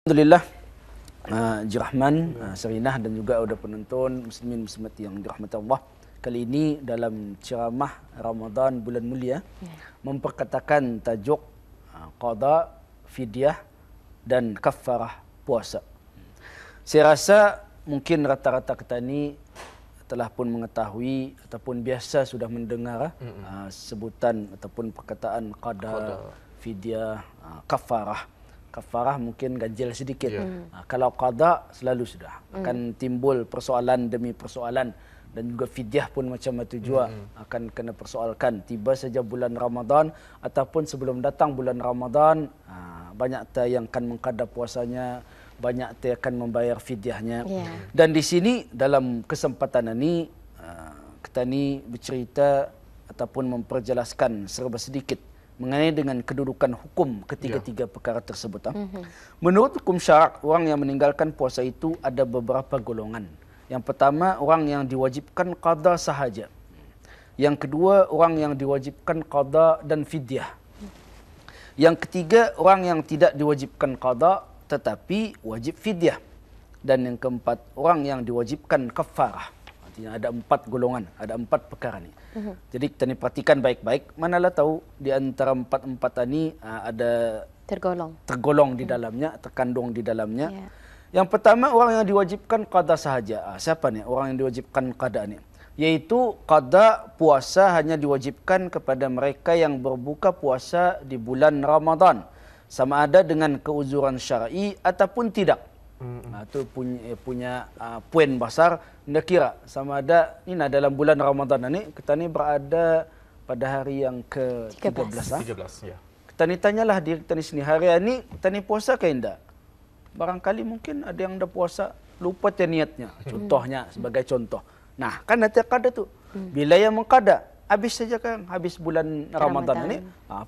Alhamdulillah, Rahman, Serinah dan juga ada penonton muslimin muslimat yang dirahmati Allah. Kali ini dalam ceramah Ramadan bulan mulia memperkatakan tajuk qada, fidyah dan kafarah puasa. Saya rasa mungkin rata-rata kita ni telah pun mengetahui ataupun biasa sudah mendengar sebutan ataupun perkataan qada, fidyah, kafarah. Kafarah mungkin ganjil sedikit. Kalau qada selalu sudah akan timbul persoalan demi persoalan, dan juga fidyah pun macam itu juga akan kena persoalkan. Tiba saja bulan Ramadan ataupun sebelum datang bulan Ramadan, banyak yang akan mengqada puasanya, banyak yang akan membayar fidyahnya. Dan di sini dalam kesempatan ini kita ni bercerita ataupun memperjelaskan serba sedikit mengenai dengan kedudukan hukum ketiga-tiga perkara tersebut. Menurut hukum syarak, orang yang meninggalkan puasa itu ada beberapa golongan. Yang pertama, orang yang diwajibkan qada sahaja. Yang kedua, orang yang diwajibkan qada dan fidyah. Yang ketiga, orang yang tidak diwajibkan qada tetapi wajib fidyah. Dan yang keempat, orang yang diwajibkan kafarah. Artinya ada 4 golongan, ada 4 perkara ni. Jadi kita ni perhatikan baik-baik. Manalah tahu di antara 4 ini ada tergolong di dalamnya, terkandung di dalamnya. Yang pertama, orang yang diwajibkan qada sahaja. Siapa ni orang yang diwajibkan qada ni? Yaitu qada puasa hanya diwajibkan kepada mereka yang berbuka puasa di bulan Ramadan, sama ada dengan keuzuran syar'i ataupun tidak. Itu punya poin besar. Anda kira sama ada ni dalam bulan Ramadan ni kita ni berada pada hari yang ke-13. 13 ya. Kita ni tanyalah diri kita ni sendiri, hari ini kita ni puasa ke tidak? Barangkali mungkin ada yang dah puasa lupa niatnya. Contohnya sebagai contoh. Nah, kan nanti qada tu. Bila yang mengqada, habis saja kan, habis bulan Ramadan ini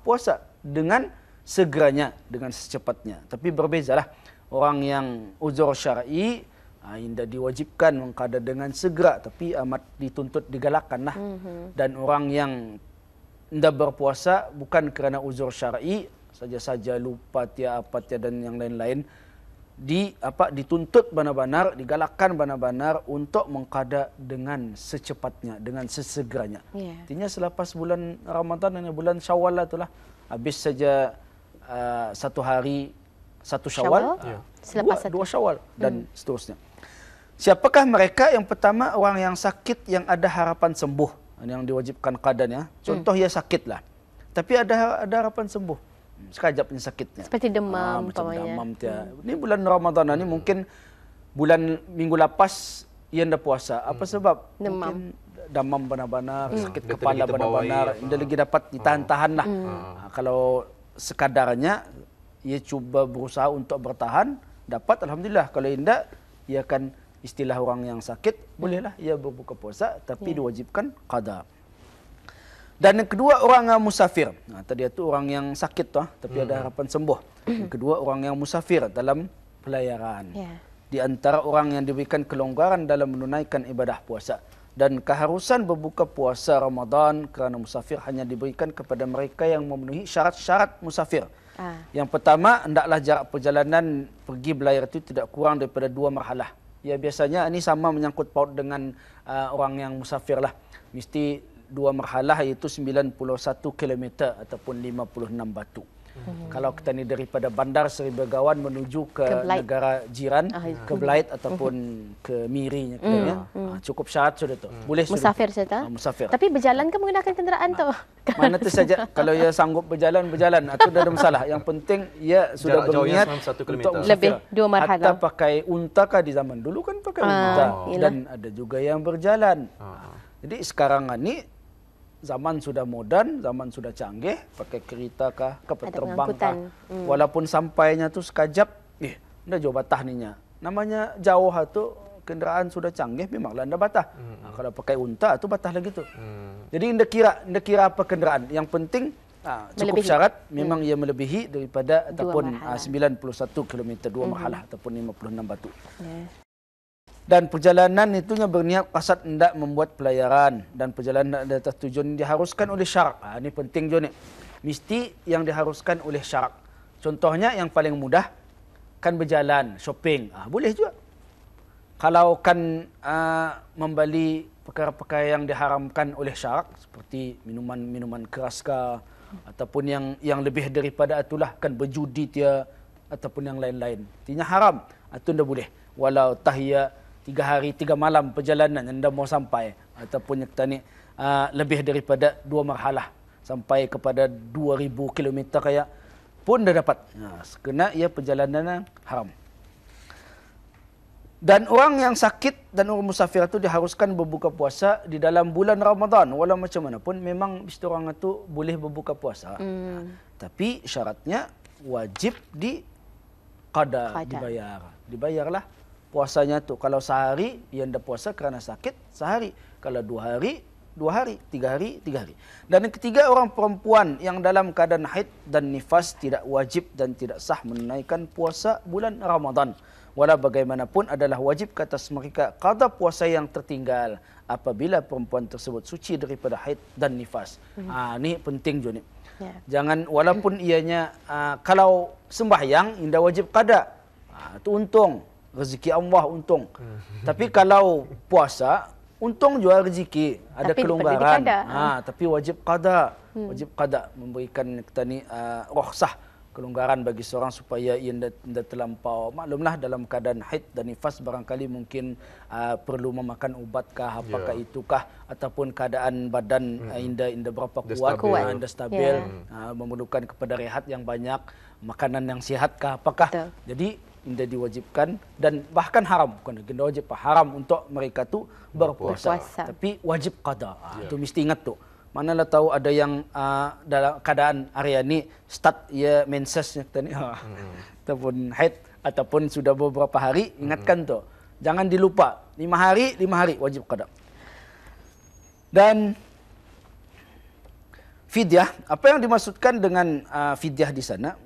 puasa dengan segeranya, dengan secepatnya. Tapi berbezalah. Orang yang uzur syar'i tidak diwajibkan mengqada dengan segera, tapi amat dituntut digalakkan lah. Dan orang yang tidak berpuasa bukan kerana uzur syar'i, saja-saja lupa apa dan yang lain-lain, dituntut benar-benar, digalakkan benar-benar untuk mengqada dengan secepatnya, dengan sesegeranya. Artinya selepas bulan Ramadan, bulan Syawal lah itulah, habis saja 1 hari 1 Syawal, selepas 2 Syawal dan seterusnya. Siapakah mereka? Yang pertama, orang yang sakit yang ada harapan sembuh, yang diwajibkan qadanya. Contoh ia sakitlah, tapi ada harapan sembuh. Sekejapnya sakitnya. Seperti demam, macam demam dia. Ini bulan Ramadan ini mungkin bulan minggu lepas ia dah puasa. Apa sebab? Demam. Mungkin demam benar-benar, sakit kepala benar-benar. Dia lagi dapat ditahan-tahan lah. Kalau sekadarnya ia cuba berusaha untuk bertahan, dapat, alhamdulillah. Kalau tidak, ia akan istilah orang yang sakit, bolehlah ia berbuka puasa, tapi diwajibkan qada. Dan yang kedua, orang yang musafir. Tadi itu orang yang sakit tapi ada harapan sembuh. Yang kedua, orang yang musafir dalam pelayaran. Di antara orang yang diberikan kelonggaran dalam menunaikan ibadah puasa. Dan keharusan berbuka puasa Ramadan kerana musafir hanya diberikan kepada mereka yang memenuhi syarat-syarat musafir. Yang pertama, hendaklah jarak perjalanan pergi belayar itu tidak kurang daripada 2 marhalah. Ya, biasanya ini sama menyangkut paut dengan orang yang musafir lah. Mesti 2 marhalah, iaitu 91 km ataupun 56 batu. Kalau kita ni daripada Bandar Seri Begawan menuju ke negara jiran, ke Belait ataupun ke Miri, cukup syarat sudah tu. Boleh musafir sudah. Musafir. Tapi berjalan ke menggunakan kenderaan tu? Mana tu saja. Kalau ia sanggup berjalan, itu dah ada masalah. Yang penting ia sudah berniat untuk musafir. Lebih 2 marhalah. Hatta pakai unta kah di zaman dulu kan pakai unta. Dan ada juga yang berjalan. Jadi sekarang ni zaman sudah moden, zaman sudah canggih, pakai kereta kah, kapal terbang kah. Walaupun sampainya tu sekejap, dah jauh batah ninya. Namanya jauh tu, kenderaan sudah canggih, memanglah anda batah. Kalau pakai unta tu batah lagi tu. Jadi anda kira apa kenderaan. Yang penting cukup syarat, memang ia melebihi daripada ataupun 91 km 2 marhalah ataupun 56 batu. Dan perjalanan itunya berniat kasat hendak membuat pelayaran, dan perjalanan di atas tujuan diharuskan oleh syarak. Ini penting juga ni. Mesti yang diharuskan oleh syarak. Contohnya yang paling mudah, kan berjalan, shopping, boleh juga. Kalau kan membeli perkara-perkara yang diharamkan oleh syarak seperti minuman keras ataupun yang lebih daripada itulah kan berjudi dia ataupun yang lain-lain. Artinya haram. Itu anda boleh. Walau tahiyya 3 hari 3 malam perjalanan anda mau sampai ataupun yang tadi lebih daripada 2 marhalah sampai kepada 2000 km kayak pun dah dapat. Kena ia perjalanan haram. Dan orang yang sakit dan orang musafir itu diharuskan berbuka puasa di dalam bulan Ramadan. Walau macam mana pun memang mesti orang itu boleh berbuka puasa. Tapi syaratnya wajib qada, dibayar. Dibayarlah puasanya tu. Kalau sehari ia anda puasa kerana sakit, sehari. Kalau 2 hari, 2 hari, 3 hari, 3 hari. Dan yang ketiga, orang perempuan yang dalam keadaan haid dan nifas tidak wajib dan tidak sah menunaikan puasa bulan Ramadan. Walau bagaimanapun adalah wajib ke atas mereka qada puasa yang tertinggal apabila perempuan tersebut suci daripada haid dan nifas. Ni penting juga ni. Jangan walaupun ianya kalau sembahyang indah wajib qada. Itu untung, rezeki Allah untung. Tapi kalau puasa untung juga rezeki, ada tapi kelonggaran. Tapi wajib qada. Wajib qada memberikan kita ni rukhsah, kelonggaran bagi seorang supaya ia tidak terlampau. Maklumlah dalam keadaan haid dan nifas barangkali mungkin perlu memakan ubatkah, apakah itukah, ataupun keadaan badan indah berapa kuat, indah stabil, memerlukan kepada rehat yang banyak, makanan yang sihatkah, apakah. Betul. Jadi indah diwajibkan dan bahkan haram, bukan indah wajib, haram untuk mereka tu berpuasa. Tapi wajib qada. Itu mesti ingat tu. Manalah tahu ada yang dalam keadaan hari ini start ya mensesnya kita ni ataupun haid ataupun sudah beberapa hari, ingatkan tu. Jangan dilupa. 5 hari wajib qada. Dan fidyah, apa yang dimaksudkan dengan fidyah di sana?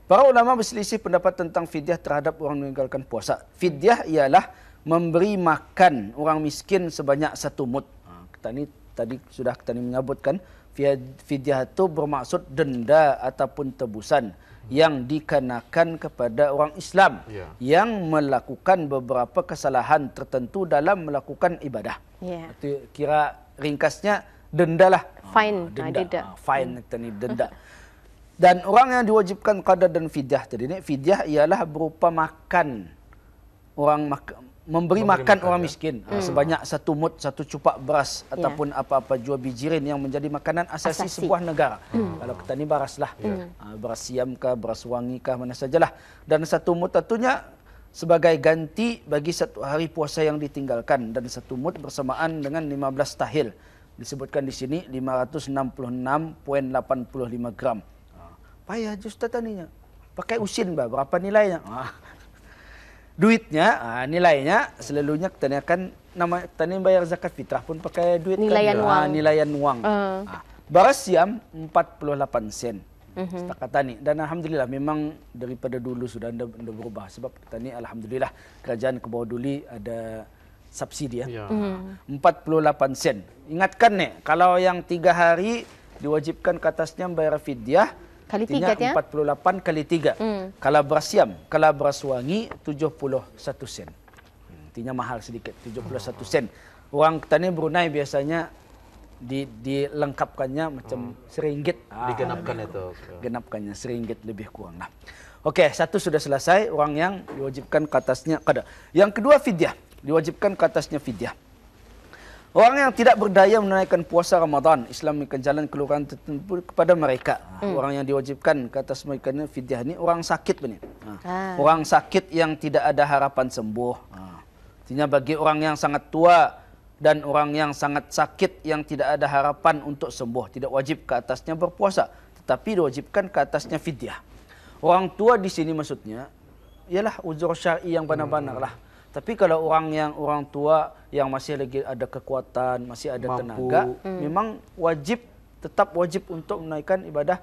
Para ulama berselisih pendapat tentang fidyah terhadap orang meninggalkan puasa. Fidyah ialah memberi makan orang miskin sebanyak 1 mud. Kita ni tadi sudah kita menyebutkan fidyah itu bermaksud denda ataupun tebusan yang dikenakan kepada orang Islam yang melakukan beberapa kesalahan tertentu dalam melakukan ibadah. Itu kira ringkasnya denda lah. Fine. Fine kita ni denda. Dan orang yang diwajibkan qada dan fidyah tadi ni, fidyah ialah berupa makan memberi makan orang miskin sebanyak 1 mud, 1 cupak beras ataupun apa-apa jua bijirin yang menjadi makanan asasi sebuah negara. Kalau kita ni beras lah, beras siam kah, beras wangi kah, mana sajalah. Dan 1 mud tentunya sebagai ganti bagi 1 hari puasa yang ditinggalkan, dan 1 mud bersamaan dengan 15 tahil. Disebutkan di sini 566.85 gram. Payah je Ustaz taninya. Pakai usin berapa nilainya? Duitnya, nilainya selalunya kita akan bayar zakat fitrah pun pakai duit nilaian wang. Nilaian wang. Beras siam 48 sen. Setakat tani. Dan alhamdulillah memang daripada dulu sudah anda berubah, sebab kita ni alhamdulillah kerajaan ke bawah duli ada subsidi 48 sen. Ingatkan ni, kalau yang 3 hari diwajibkan ke atasnya bayar fidyah kali 3 ya. 48 kali 3. Kalau beras siam, kalau beras wangi 71 sen. Artinya mahal sedikit, 71 sen. Orang kita ni Brunei biasanya dilengkapkannya macam RM1. Digenapkan itu. Genapkannya RM1 lebih kurang lah. Okey, 1 sudah selesai, orang yang diwajibkan ke atasnya qada. Yang kedua fidyah, diwajibkan ke atasnya fidyah. Orang yang tidak berdaya menunaikan puasa Ramadan, Islam memberikan jalan keluaran tertentu kepada mereka. Orang yang diwajibkan ke atas mereka ni fidyah ni orang sakit benih. Orang sakit yang tidak ada harapan sembuh. Artinya bagi orang yang sangat tua dan orang yang sangat sakit yang tidak ada harapan untuk sembuh, tidak wajib ke atasnya berpuasa, tetapi diwajibkan ke atasnya fidyah. Orang tua di sini maksudnya ialah uzur syar'i yang benar-benar lah. Tapi kalau orang tua yang masih lagi ada kekuatan, masih ada tenaga, memang tetap wajib untuk menaikkan ibadah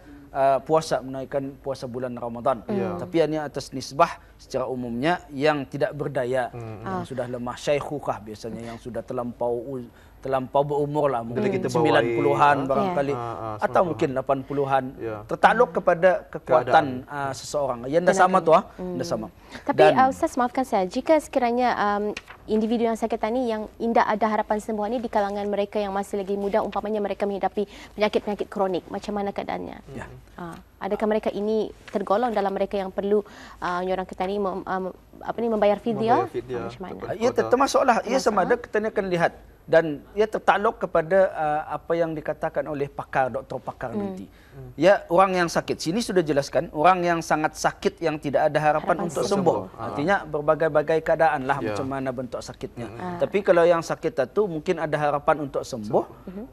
menaikkan puasa bulan Ramadan. Tapi ini atas nisbah secara umumnya yang tidak berdaya, yang sudah lemah, syaikhukah biasanya, yang sudah terlampau terlampau berumur lah, mungkin kita 90-an bawahi, barangkali atau mungkin 80-an. Ya. Tertakluk kepada kekuatan seseorang. Yang dah sama tu dah sama. Tapi Ustaz, maafkan saya, jika sekiranya individu yang sakit ni yang tidak ada harapan sembuh ni di kalangan mereka yang masih lagi muda, umpamanya mereka menghidapi penyakit-penyakit kronik, macam mana keadaannya? Ya. Adakah mereka ini tergolong dalam mereka yang perlu orang kita ni membayar fidyah? Macam mana? Ia termasuklah, ia sama ada kita akan lihat dan ia tertakluk kepada apa yang dikatakan oleh doktor pakar nanti. Ya, orang yang sakit. Sini sudah jelaskan, orang yang sangat sakit yang tidak ada harapan untuk sembuh. Artinya berbagai-bagai keadaan lah macam mana bentuk sakitnya. Tapi kalau yang sakit itu mungkin ada harapan untuk sembuh,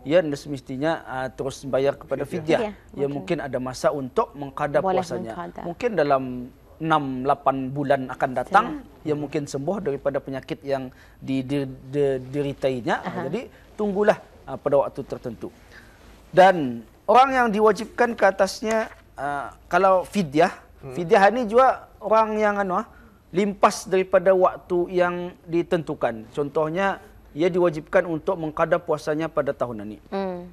ya semestinya terus bayar kepada fidyah. Ya mungkin ada masa untuk mengqada puasanya. Mungkin dalam 6-8 bulan akan datang ia mungkin sembuh daripada penyakit yang dideritainya. Jadi tunggulah pada waktu tertentu. Dan orang yang diwajibkan ke atasnya kalau fidyah, fidyah ini juga orang yang limpas daripada waktu yang ditentukan. Contohnya ia diwajibkan untuk mengqada puasanya pada tahun ini.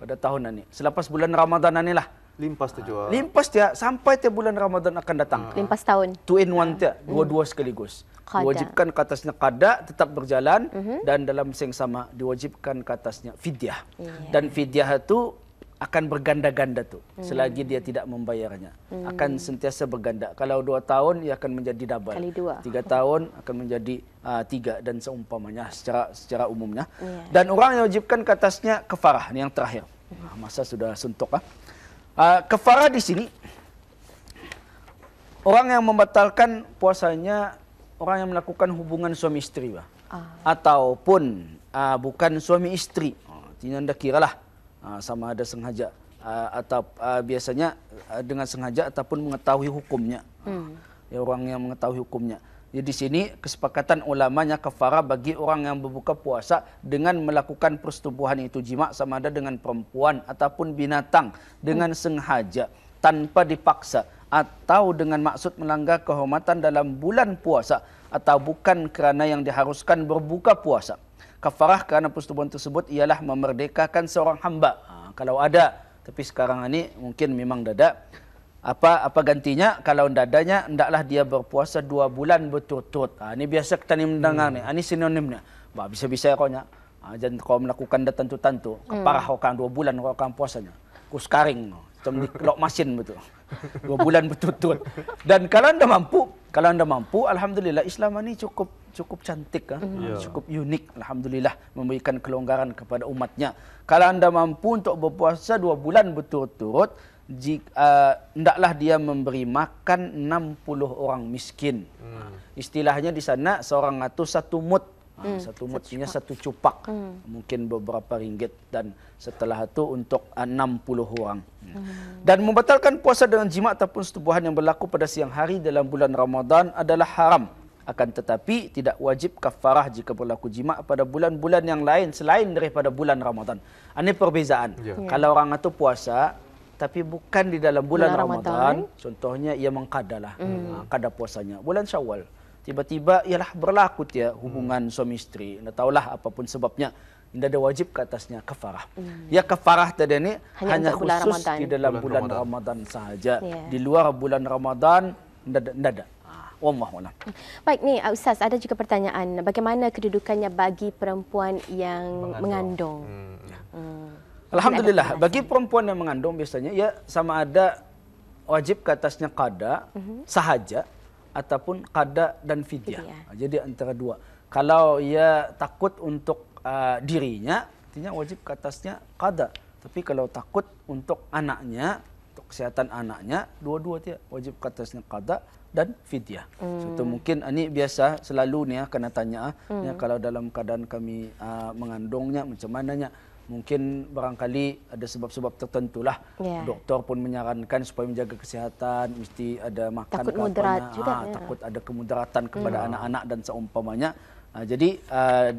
Pada tahun ini. Selepas bulan Ramadan inilah. Limpas tu jual. Limpas dia sampai bulan Ramadan akan datang. Limpas tahun. 2 in 1 dia, dua-dua sekaligus. Diwajibkan ke atasnya qada tetap berjalan dan dalam masa yang sama diwajibkan ke atasnya fidyah. Dan fidyah itu akan berganda-ganda tu selagi dia tidak membayarnya. Akan sentiasa berganda. Kalau 2 tahun ia akan menjadi double. Kali 2. 3 tahun akan menjadi 3 dan seumpamanya secara umumnya. Dan orang yang wajibkan ke atasnya kafarah, ini yang terakhir. Masa sudah suntuk kafarah di sini orang yang membatalkan puasanya orang yang melakukan hubungan suami isteri ataupun bukan suami isteri. Artinya anda kiralah sama ada sengaja atau biasanya dengan sengaja ataupun mengetahui hukumnya. Ya, orang yang mengetahui hukumnya. Jadi di sini kesepakatan ulamanya kafarah bagi orang yang berbuka puasa dengan melakukan persetubuhan itu jima sama ada dengan perempuan ataupun binatang dengan sengaja tanpa dipaksa atau dengan maksud melanggar kehormatan dalam bulan puasa atau bukan kerana yang diharuskan berbuka puasa. Kafarah kerana persetubuhan tersebut ialah memerdekakan seorang hamba. Kalau ada, tapi sekarang ini mungkin memang ada. Apa gantinya? Kalau dadanya, hendaklah dia berpuasa 2 bulan berturut-turut. Ini biasa kita ni mendengar ni. Ini sinonimnya. Bisa-bisa kau jangan kau melakukan tentu-tentu. Keparah orang 2 bulan orang puasanya. Kus karing. Macam di lok masin betul. 2 bulan berturut-turut. Dan kalau anda mampu, alhamdulillah Islam ini cukup cantik, cukup unik. Alhamdulillah memberikan kelonggaran kepada umatnya. Kalau anda mampu untuk berpuasa 2 bulan berturut-turut, hendaklah dia memberi makan 60 orang miskin. Istilahnya di sana seorang itu 1 mud. 1 mud artinya 1 cupak. Mungkin beberapa ringgit. Dan setelah itu untuk 60 orang. Dan membatalkan puasa dengan jima ataupun setubuhan yang berlaku pada siang hari dalam bulan Ramadan adalah haram. Akan tetapi tidak wajib kafarah jika berlaku jima pada bulan-bulan yang lain selain daripada bulan Ramadan. Ini perbezaan. Kalau orang itu puasa tapi bukan di dalam bulan Ramadan, contohnya ia mengqadalah, qada puasanya. Bulan Syawal, tiba-tiba ialah berlaku dia hubungan suami isteri. Anda tahulah apapun sebabnya, tidak ada wajib ke atasnya kafarah. Ya kafarah tadi ini hanya khusus di dalam bulan Ramadan sahaja. Di luar bulan Ramadan tidak ada. Wallahualam. Baik, ni Ustaz, ada juga pertanyaan, bagaimana kedudukannya bagi perempuan yang mengandung? Alhamdulillah, bagi perempuan yang mengandung biasanya ia sama ada wajib ke atasnya qada sahaja ataupun qada dan fidyah. Jadi antara dua. Kalau ia takut untuk dirinya, artinya wajib ke atasnya qada. Tapi kalau takut untuk anaknya, untuk kesihatan anaknya, dua-dua dia wajib ke atasnya qada dan fidyah. So, mungkin ini biasa selalu ni kena tanya kalau dalam keadaan kami mengandungnya macam mananya. Mungkin barangkali ada sebab-sebab tertentulah. Doktor pun menyarankan supaya menjaga kesihatan, mesti ada makan takut mudarat juga. Takut ada kemudaratan kepada anak-anak dan seumpamanya. Jadi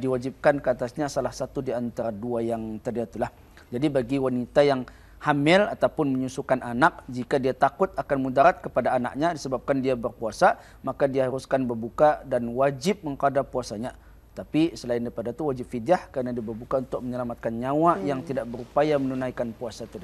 diwajibkan ke atasnya salah satu di antara dua yang tadi itulah. Jadi bagi wanita yang hamil ataupun menyusukan anak, jika dia takut akan mudarat kepada anaknya disebabkan dia berpuasa, maka dia haruskan berbuka dan wajib mengqada puasanya. Tapi selain daripada itu wajib fidyah kerana dia berbuka untuk menyelamatkan nyawa yang tidak berupaya menunaikan puasa itu.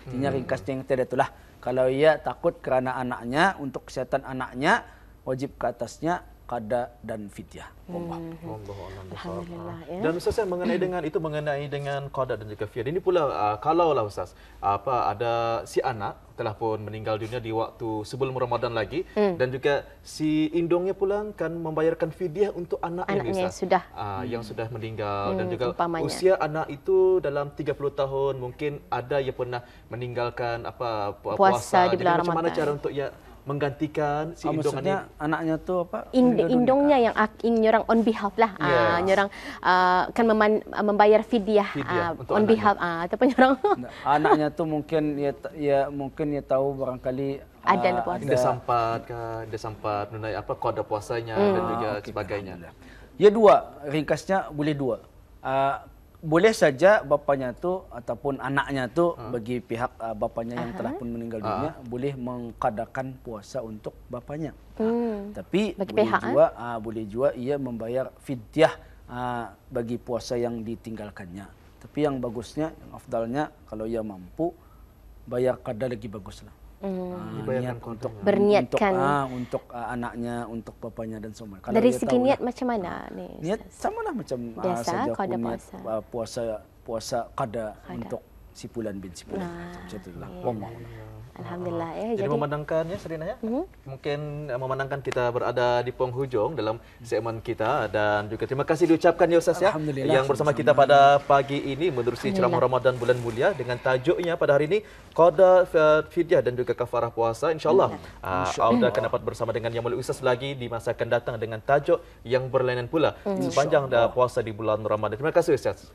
Artinya ringkasnya yang tadi itulah. Kalau ia takut kerana anaknya, untuk kesihatan anaknya, wajib ke atasnya qada dan fidyah. Alhamdulillah. Ya. Dan Ustaz, mengenai dengan qada dan juga fidyah. Ini pula kalaulah Ustaz, ada si anak telah pun meninggal dunia di waktu sebelum Ramadan lagi, dan juga si indungnya pula kan membayarkan fidyah untuk anaknya Ustaz, sudah yang sudah meninggal, dan juga umpamanya. usia anak itu dalam 30 tahun, mungkin ada yang pernah meninggalkan puasa. di bulan Macam mana Ramadan. cara untuk menggantikan si indung ini? Maksudnya anaknya tu apa? Indungnya yang nyorang on behalf lah, nyorang akan membayar fidyah untuk on behalf ataupun nyorang Anaknya tu mungkin mungkin ia tahu barangkali ada puasa. Dia sempat menunai qada puasanya dan juga sebagainya. Ya dua, ringkasnya boleh dua. Boleh saja bapanya tu ataupun anaknya tu bagi pihak bapanya yang telah pun meninggal dunia boleh mengqadakan puasa untuk bapanya. Tapi bagi boleh pihak, boleh juga ia membayar fidyah bagi puasa yang ditinggalkannya. Tapi yang bagusnya, yang afdalnya kalau ia mampu bayar qada lagi baguslah. Niat untuk berniatkan untuk anaknya, untuk bapanya dan semua. Kalau dari segi niat macam mana ni? Niat samalah macam biasa saja qada niat puasa. puasa qada untuk si fulan bin si fulan. Macam itulah. Wallahu. Alhamdulillah ya. Jadi memandangkan ya Serina ya. Mungkin memandangkan kita berada di penghujung dalam segmen kita, dan juga terima kasih diucapkan ya Ustaz ya yang bersama kita pada pagi ini menerusi ceramah Ramadan bulan mulia dengan tajuknya pada hari ini qada, fidyah dan juga kafarah puasa. Insyaallah Auda akan dapat bersama dengan Yang Mulia Ustaz lagi di masa akan datang dengan tajuk yang berlainan pula sepanjang puasa di bulan Ramadan. Terima kasih Ustaz.